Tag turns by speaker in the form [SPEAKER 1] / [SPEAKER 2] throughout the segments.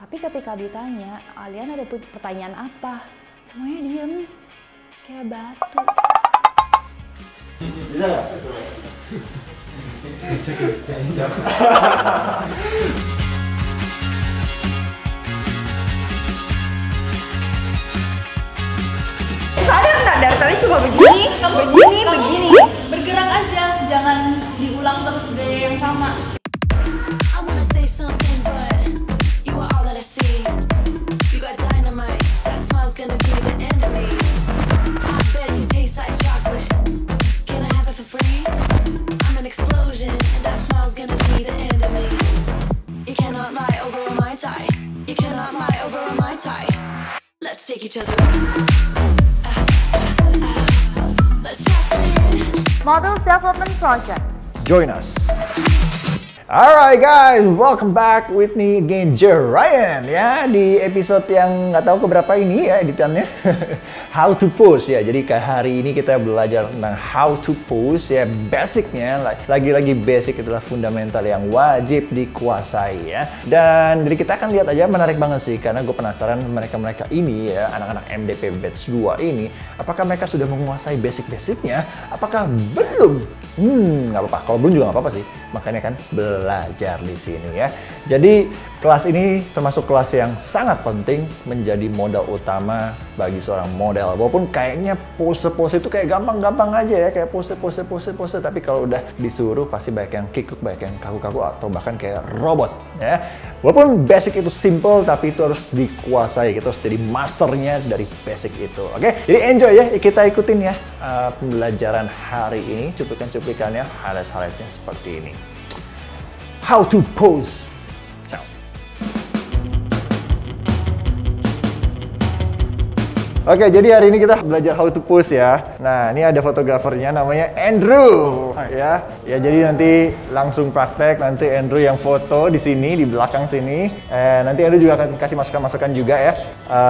[SPEAKER 1] Tapi ketika ditanya, kalian ada pertanyaan apa? Semuanya diem, kayak batu.
[SPEAKER 2] Bisa nggak?
[SPEAKER 1] Sadar nggak dari tadi cuma begini, begini. Bergerak aja, jangan diulang terus gaya yang sama.
[SPEAKER 3] I wanna say something, but you are all that I see. You got dynamite, that smile's gonna be the end of me. I bet you taste like chocolate. Can I have it for free? I'm an explosion, and that smile's gonna be the end of me. You cannot lie over a Mai Tai. You cannot lie over a Mai Tai. Let's take each other out. Let's tap in.
[SPEAKER 1] Models Development Project.
[SPEAKER 2] Join us. Alright guys, welcome back with me again, Ryan ya, di episode yang nggak tahu keberapa ini ya editannya. How to pose ya. Jadi hari ini kita belajar tentang how to pose ya, basicnya. Lagi-lagi basic itulah fundamental yang wajib dikuasai ya. Dan jadi kita akan lihat aja, menarik banget sih, karena gue penasaran mereka-mereka ini ya, anak-anak MDP Batch 2 ini, apakah mereka sudah menguasai basic-basicnya? Apakah belum? Nggak apa-apa. Kalau belum juga nggak apa-apa sih. Makanya kan belajar di sini ya. Jadi kelas ini termasuk kelas yang sangat penting, menjadi modal utama bagi seorang model. Walaupun kayaknya pose-pose itu kayak gampang-gampang aja ya, kayak pose, tapi kalau udah disuruh pasti banyak yang kikuk, banyak yang kaku-kaku, atau bahkan kayak robot ya. Walaupun basic itu simple, tapi itu harus dikuasai, kita harus jadi masternya dari basic itu. Oke, jadi enjoy ya, kita ikutin ya pembelajaran hari ini, cuplikan-cuplikannya, highlights-highlightsnya seperti ini. How to pose. Ciao. Oke, jadi hari ini kita belajar how to pose ya. Nah, ini ada fotografernya namanya Andrew ya. Ya, jadi nanti langsung praktek, nanti Andrew yang foto di sini, di belakang sini. Nanti Andrew juga akan kasih masukan-masukan juga ya.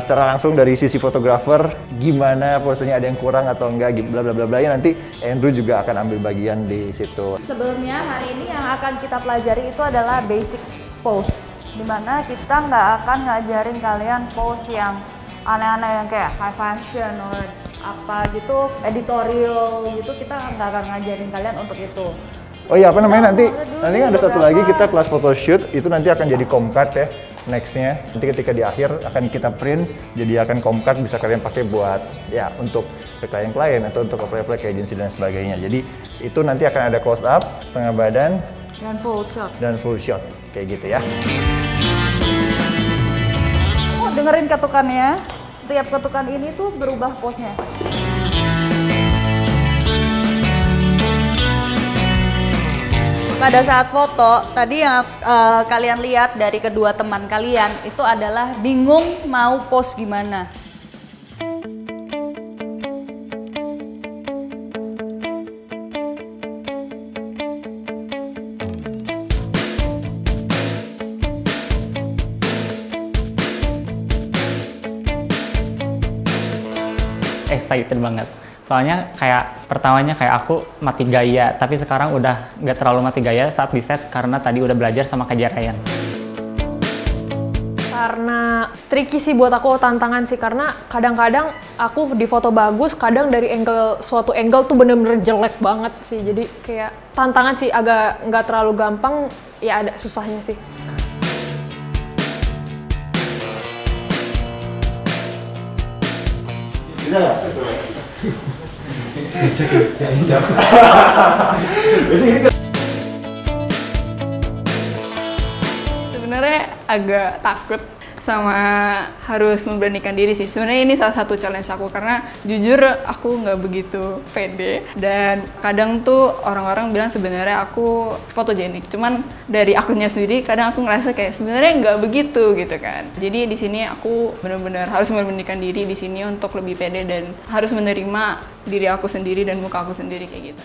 [SPEAKER 2] Secara langsung dari sisi fotografer, gimana posenya, ada yang kurang atau enggak, bla bla bla bla. Nanti Andrew juga akan ambil bagian di situ.
[SPEAKER 1] Sebelumnya hari ini yang akan kita pelajari itu adalah basic pose, dimana kita nggak akan ngajarin kalian pose yang aneh-aneh yang kayak high fashion or apa gitu, editorial gitu. Kita nggak akan ngajarin kalian untuk itu.
[SPEAKER 2] Oh iya, apa namanya, nanti ada satu lagi, kita kelas photoshoot itu nanti akan jadi comcard ya nextnya. Nanti ketika di akhir akan kita print, jadi akan comcard, bisa kalian pakai buat ya untuk klien-klien atau untuk apply ke agensi dan sebagainya. Jadi itu nanti akan ada close up, setengah badan dan full shot kayak gitu ya.
[SPEAKER 1] Oh, dengerin ketukannya. Setiap ketukan ini tuh berubah pose-nya. Pada saat foto, tadi yang kalian lihat dari kedua teman kalian itu adalah bingung mau pose gimana.
[SPEAKER 4] Excited banget. Soalnya kayak pertamanya kayak aku mati gaya, tapi sekarang udah nggak terlalu mati gaya saat di set karena tadi udah belajar sama Kak Ryan.
[SPEAKER 5] Karena tricky sih buat aku, tantangan sih, karena kadang-kadang aku di foto bagus, kadang dari suatu angle tuh bener-bener jelek banget sih. Jadi kayak tantangan sih, agak nggak terlalu gampang, ya ada susahnya sih.
[SPEAKER 2] Bisa nggak?
[SPEAKER 6] Sebenarnya agak takut sama harus memberanikan diri sih. Sebenarnya ini salah satu challenge aku, karena jujur aku nggak begitu pede, dan kadang tuh orang-orang bilang sebenarnya aku fotogenik. Cuman dari akunnya sendiri kadang aku ngerasa kayak sebenarnya nggak begitu gitu kan. Jadi di sini aku benar-benar harus memberanikan diri di sini untuk lebih pede dan harus menerima diri aku sendiri dan muka aku sendiri kayak gitu.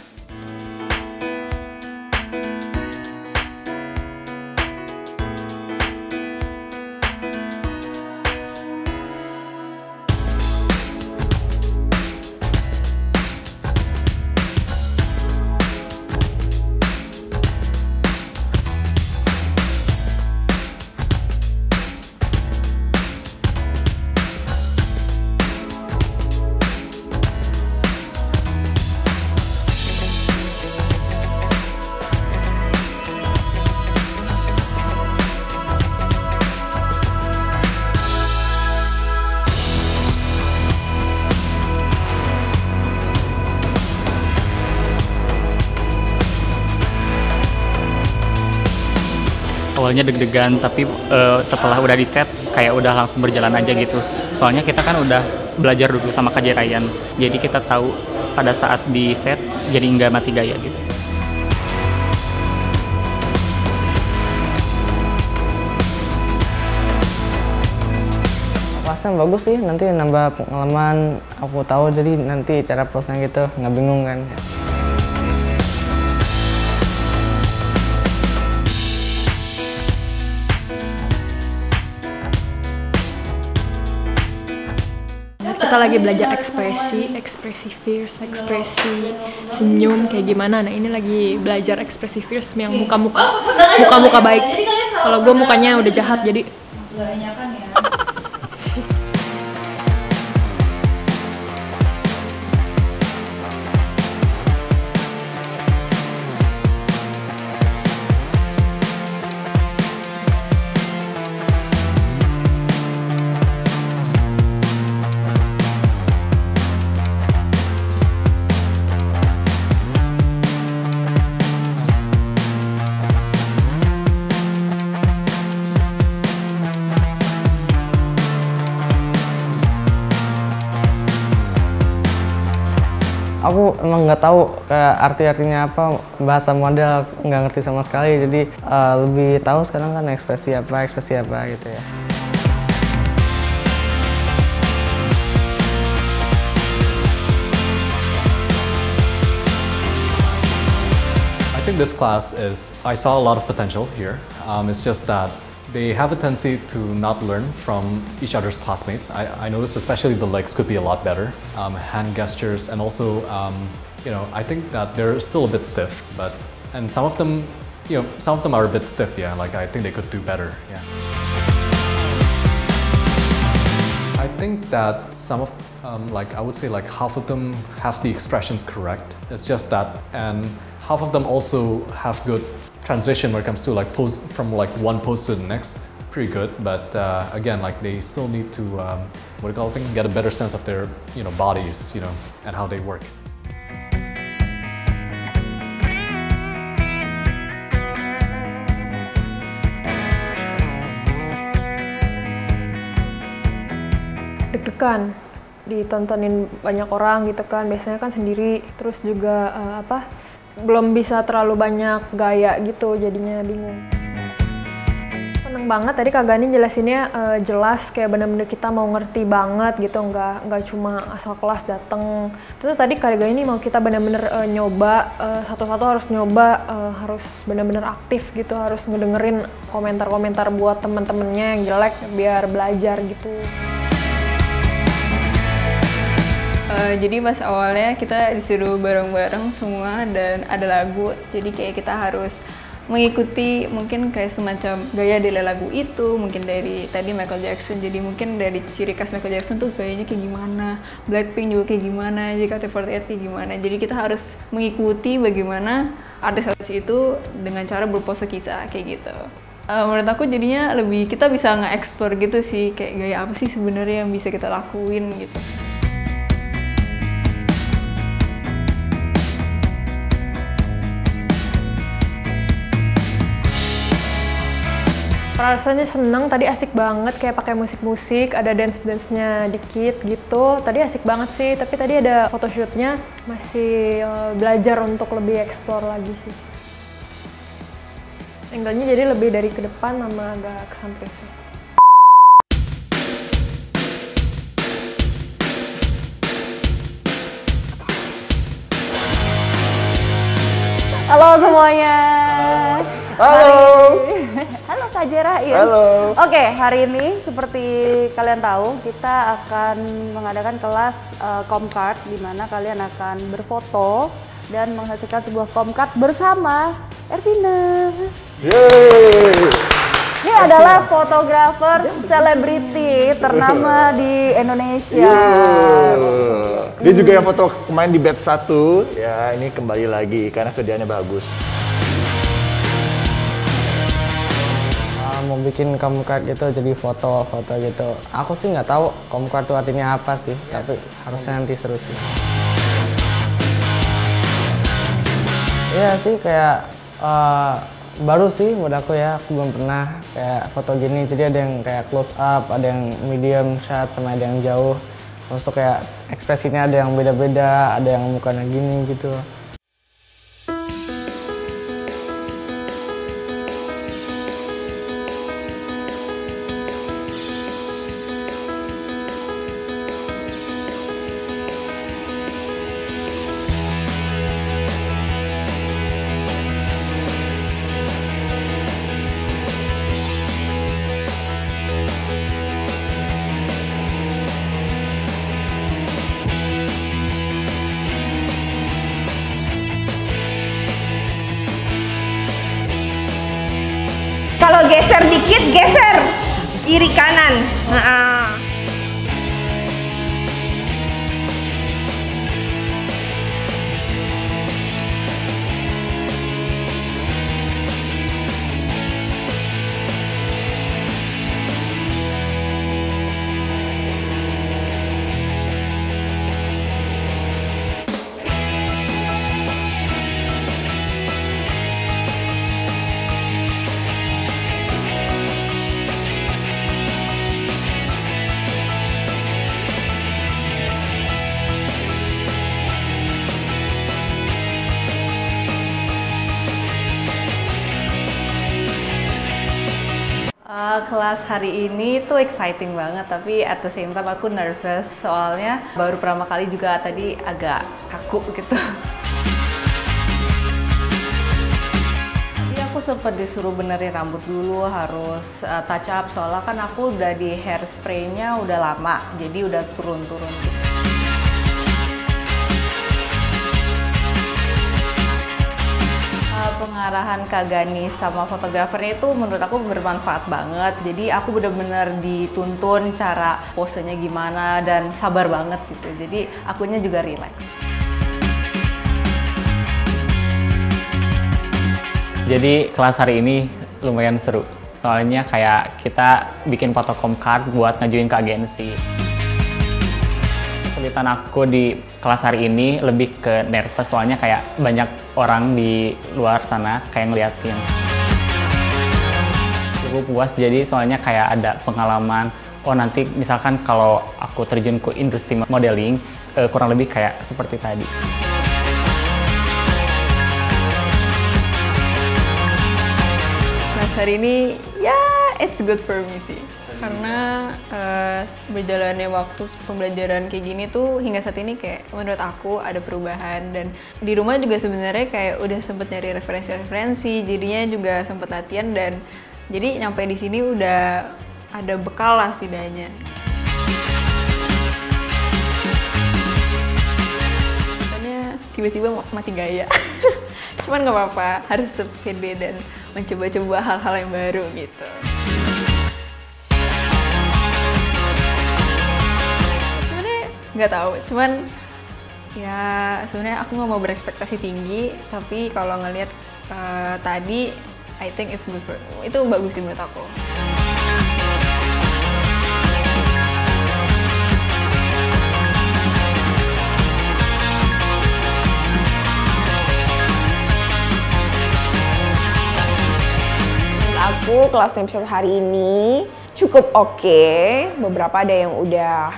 [SPEAKER 4] awalnya deg-degan, tapi setelah udah di set kayak udah langsung berjalan aja gitu. Soalnya kita kan udah belajar dulu sama Kak Ryan, jadi kita tahu pada saat di set jadi nggak mati gaya gitu.
[SPEAKER 7] Kelasnya bagus sih, nanti nambah pengalaman, aku tahu jadi nanti cara pose-nya gitu, nggak bingung kan.
[SPEAKER 5] Kita lagi belajar ekspresi fierce, ekspresi senyum kayak gimana. Nah ini lagi belajar ekspresi fierce yang muka baik. Kalau gue mukanya udah jahat jadi
[SPEAKER 1] Nggak enyakan ya.
[SPEAKER 7] Aku emang nggak tahu arti-artinya apa, bahasa model nggak ngerti sama sekali, jadi lebih tahu sekarang kan ekspresi apa gitu ya.
[SPEAKER 8] I think this class I saw a lot of potential here. It's just that they have a tendency to not learn from each other's classmates. I noticed especially the legs could be a lot better, hand gestures, and also, I think that they're still a bit stiff, and some of them are a bit stiff, yeah, like I think they could do better, yeah. I think that some of, I would say half of them have the expressions correct. It's just that, and half of them also have good transition when it comes to pose from one pose to the next, pretty good. But again, they still need to get a better sense of their bodies, and how they work.
[SPEAKER 5] deg-degan ditontonin banyak orang gitu kan, biasanya kan sendiri, terus juga belum bisa terlalu banyak gaya gitu, jadinya bingung. Seneng banget tadi Kak Gani jelasinnya jelas, kayak bener-bener kita mau ngerti banget gitu, nggak cuma asal kelas dateng. Terus tadi Kak Gani mau kita bener-bener nyoba, satu-satu harus nyoba, harus bener-bener aktif gitu, harus ngedengerin komentar-komentar buat temen-temennya yang jelek biar belajar gitu.
[SPEAKER 6] Jadi pas awalnya kita disuruh bareng-bareng semua dan ada lagu, jadi kayak kita harus mengikuti mungkin kayak semacam gaya dari lagu itu, mungkin dari tadi Michael Jackson, jadi mungkin dari ciri khas Michael Jackson tuh gayanya kayak gimana, Blackpink juga kayak gimana, JKT48 kayak gimana, jadi kita harus mengikuti bagaimana artis-artis itu dengan cara berpose kita kayak gitu. Menurut aku jadinya kita bisa nge-explore gitu sih, kayak gaya apa sih sebenarnya yang bisa kita lakuin gitu.
[SPEAKER 5] Rasanya seneng, tadi asik banget, kayak pakai musik-musik, ada dance-dance-nya dikit gitu. Tadi asik banget sih, tapi tadi ada photoshoot-nya, masih belajar untuk lebih explore lagi sih. Angle-nya jadi lebih dari ke depan sama agak ke samping sih.
[SPEAKER 1] Halo semuanya.
[SPEAKER 2] Halo.
[SPEAKER 1] Halo Kak Ryan.
[SPEAKER 2] Halo.
[SPEAKER 1] Oke, hari ini seperti kalian tahu, kita akan mengadakan kelas Comcard di mana kalian akan berfoto dan menghasilkan sebuah Comcard bersama Ervina.
[SPEAKER 2] Yeay.
[SPEAKER 1] Ini adalah fotografer selebriti ternama di Indonesia.
[SPEAKER 2] Dia juga yang foto kemarin di batch 1. Ya, ini kembali lagi karena kerjanya bagus.
[SPEAKER 7] Mau bikin Comcard gitu, jadi foto-foto gitu. Aku sih nggak tahu Comcard itu artinya apa sih, tapi harusnya nanti seru sih. Iya sih, kayak baru sih buat aku ya, aku belum pernah kayak foto gini. Jadi ada yang kayak close up, ada yang medium shot, sama ada yang jauh. Terus tuh kayak ekspresinya ada yang beda-beda, ada yang mukanya gini gitu.
[SPEAKER 9] Kalau geser dikit, geser kiri kanan. Nah.
[SPEAKER 1] Kelas hari ini tuh exciting banget, tapi at the same time aku nervous soalnya baru pertama kali juga tadi agak kaku gitu. Tadi aku sempat disuruh benerin rambut dulu, harus touch up soalnya kan aku udah di hairspray-nya udah lama, jadi udah turun-turun gitu. Pengarahan Kak Gani sama fotografernya itu menurut aku bermanfaat banget. Jadi aku bener-bener dituntun cara posenya gimana dan sabar banget gitu. Jadi akunya juga relax.
[SPEAKER 4] Jadi kelas hari ini lumayan seru. Soalnya kayak kita bikin photocom card buat ngajuin ke agensi. Kesulitan aku di kelas hari ini lebih ke nervous, soalnya kayak banyak orang di luar sana kayak ngeliatin. Cukup puas jadi soalnya kayak ada pengalaman, oh nanti misalkan kalau aku terjun ke industri modeling, kurang lebih kayak seperti tadi.
[SPEAKER 6] Kelas hari ini ya it's good for me sih. Karena berjalannya waktu pembelajaran kayak gini tuh hingga saat ini kayak menurut aku ada perubahan, dan di rumah juga sebenarnya kayak udah sempet nyari referensi-referensi, jadinya juga sempet latihan, dan jadi nyampe di sini udah ada bekal lah setidaknya. Makanya tiba-tiba mati gaya. Cuman nggak apa-apa, harus tetap pede dan mencoba-coba hal-hal yang baru gitu. Nggak tahu, cuman ya sebenarnya aku nggak mau berekspektasi tinggi, tapi kalau ngelihat tadi, I think it's good for, itu bagus sih menurut aku.
[SPEAKER 9] Aku kelas snapshot hari ini cukup oke. Beberapa ada yang udah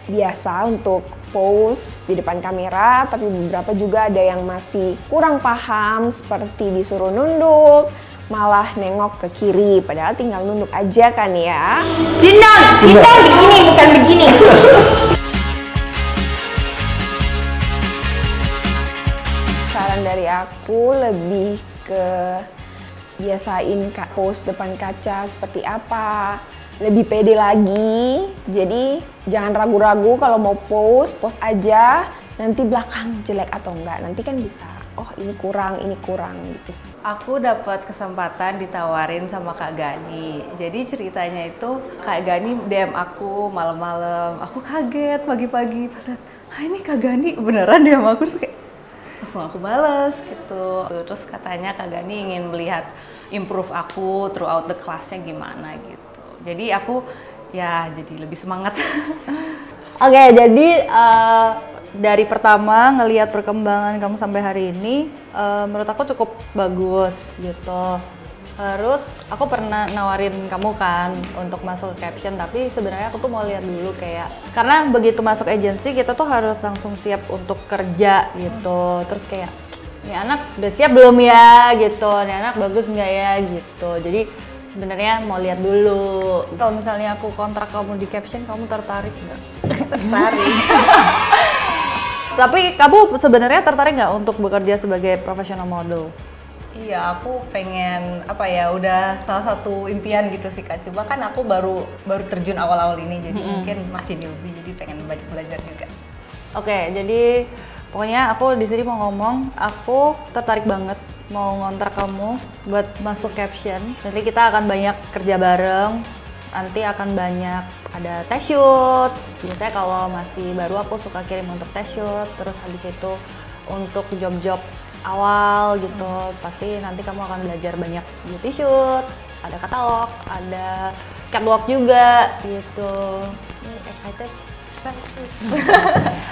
[SPEAKER 9] biasa untuk pose di depan kamera, tapi beberapa juga ada yang masih kurang paham, seperti disuruh nunduk, malah nengok ke kiri, padahal tinggal nunduk aja kan ya. Cindang begini bukan begini. Saran dari aku lebih ke biasain pose depan kaca seperti apa, lebih pede lagi. Jadi jangan ragu-ragu kalau mau pose aja, nanti belakang jelek atau enggak, nanti kan bisa, oh ini kurang gitu.
[SPEAKER 1] Aku dapat kesempatan ditawarin sama Kak Gani. Jadi ceritanya itu Kak Gani DM aku malam-malam. Aku kaget pagi-pagi pas lihat, ini Kak Gani beneran DM aku, terus kayak langsung aku bales gitu. Terus katanya Kak Gani ingin melihat improve aku throughout the class-nya gimana gitu. Jadi aku ya jadi lebih semangat.
[SPEAKER 10] Oke, jadi dari pertama ngelihat perkembangan kamu sampai hari ini, menurut aku cukup bagus gitu.
[SPEAKER 1] Terus aku pernah nawarin kamu kan untuk masuk ke caption, tapi sebenarnya aku tuh mau lihat dulu kayak, karena begitu masuk agensi kita tuh harus langsung siap untuk kerja gitu. Terus kayak, ini anak udah siap belum ya gitu, ini anak bagus nggak ya gitu. Jadi sebenarnya mau lihat dulu. Kalau misalnya aku kontrak kamu di caption, kamu tertarik nggak? Tertarik. Tapi kamu sebenarnya tertarik nggak untuk bekerja sebagai profesional model?
[SPEAKER 10] Iya, aku pengen udah salah satu impian gitu sih Kak. Cuma kan aku baru terjun awal-awal ini, jadi mungkin masih newbie, jadi pengen banyak belajar juga.
[SPEAKER 1] Oke, jadi pokoknya aku di sini mau ngomong, aku tertarik banget mau ngontrak kamu buat masuk caption. Nanti kita akan banyak kerja bareng, nanti akan banyak ada test shoot. Biasanya kalau masih baru aku suka kirim untuk test shoot, terus habis itu untuk job-job awal gitu, pasti nanti kamu akan belajar banyak beauty shoot, ada katalog, ada catwalk juga gitu. Excited?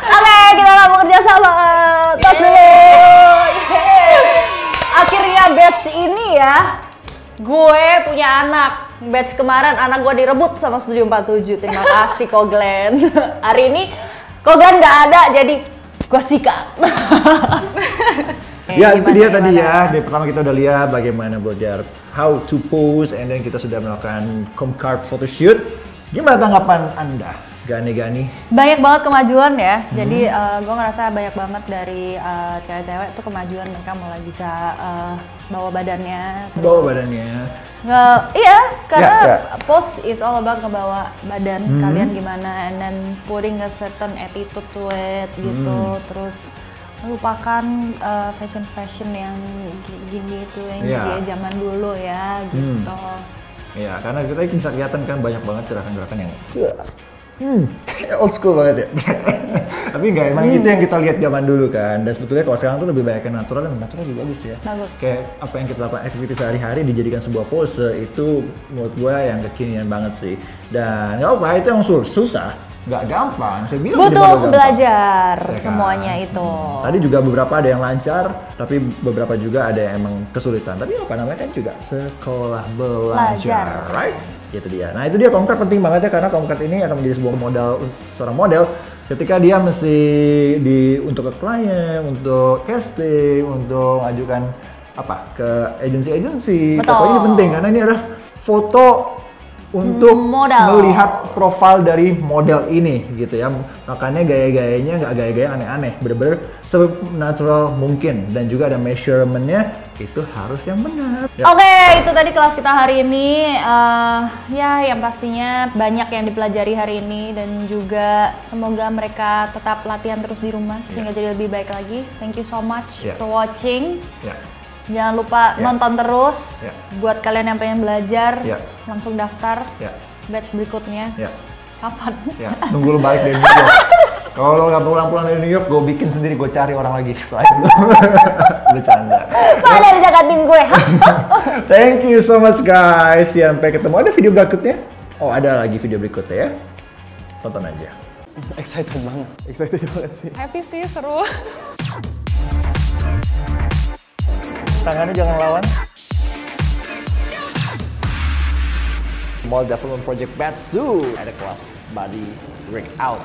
[SPEAKER 1] Oke, kita akan bekerja sama. Tos dulu. Akhirnya batch ini ya, gue punya anak. Batch kemarin anak gue direbut sama Studio 47. Terima kasih Ko Glenn. Hari ini Ko Glenn nggak ada, jadi gue sikat.
[SPEAKER 2] Ya itu dia tadi ya, dari pertama kita udah lihat bagaimana belajar how to pose, and then kita sudah melakukan comcard photoshoot. Gimana tanggapan Anda, Gani?
[SPEAKER 1] Banyak banget kemajuan ya, jadi gue ngerasa banyak banget dari cewek-cewek tuh kemajuan, mereka mulai bisa bawa badannya. Iya, karena pose is all about ngebawa badan kalian gimana, and then putting a certain attitude to it gitu, terus melupakan fashion yang gini itu yang dia zaman dulu ya gitu.
[SPEAKER 2] Iya, karena kita bisa kelihatan kan banyak banget gerakan-gerakan yang old school banget ya. Tapi enggak, emang itu yang kita lihat zaman dulu kan. Dan sebetulnya kalau sekarang tuh lebih banyak yang natural, dan natural lebih bagus ya.
[SPEAKER 1] Bagus.
[SPEAKER 2] Kayak apa yang kita lakukan aktivitas sehari-hari dijadikan sebuah pose, itu menurut gue yang kekinian banget sih. Dan nggak apa, itu yang susah. Nggak gampang, saya bilang
[SPEAKER 1] butuh belajar
[SPEAKER 2] ya kan?
[SPEAKER 1] Semuanya itu.
[SPEAKER 2] Tadi juga beberapa ada yang lancar, tapi beberapa juga ada yang emang kesulitan. Tapi apa namanya kan juga sekolah belajar, right? Itu dia. Nah itu dia, comcard penting banget ya, karena comcard ini akan menjadi sebuah modal seorang model ketika dia mesti untuk ke klien, untuk casting, untuk ajukan ke agensi-agensi. Pokoknya ini penting karena ini adalah foto untuk melihat profil dari model ini gitu ya. Makanya gaya-gayanya nggak gaya-gaya aneh-aneh, bener-bener se-natural mungkin, dan juga ada measurementnya itu harus yang benar.
[SPEAKER 1] Oke, itu tadi kelas kita hari ini. Ya, yang pastinya banyak yang dipelajari hari ini, dan juga semoga mereka tetap latihan terus di rumah sehingga jadi lebih baik lagi. Thank you so much for watching. Jangan lupa nonton terus. Buat kalian yang pengen belajar, langsung daftar batch berikutnya. Kapan?
[SPEAKER 2] Tunggu lu balik dari New York. Kalau lo nggak pulang-pulang dari New York, gue bikin sendiri, gue cari orang lagi. Bercanda.
[SPEAKER 1] Mana yang jagatin gue?
[SPEAKER 2] Thank you so much guys. Sampai ketemu. Ada video berikutnya? Oh, ada lagi video berikutnya ya. Tonton aja.
[SPEAKER 7] Excited banget sih.
[SPEAKER 5] Happy sih, seru.
[SPEAKER 2] Tangannya jangan lawan. Model Development Project Batch 2 ada kelas Body Breakout.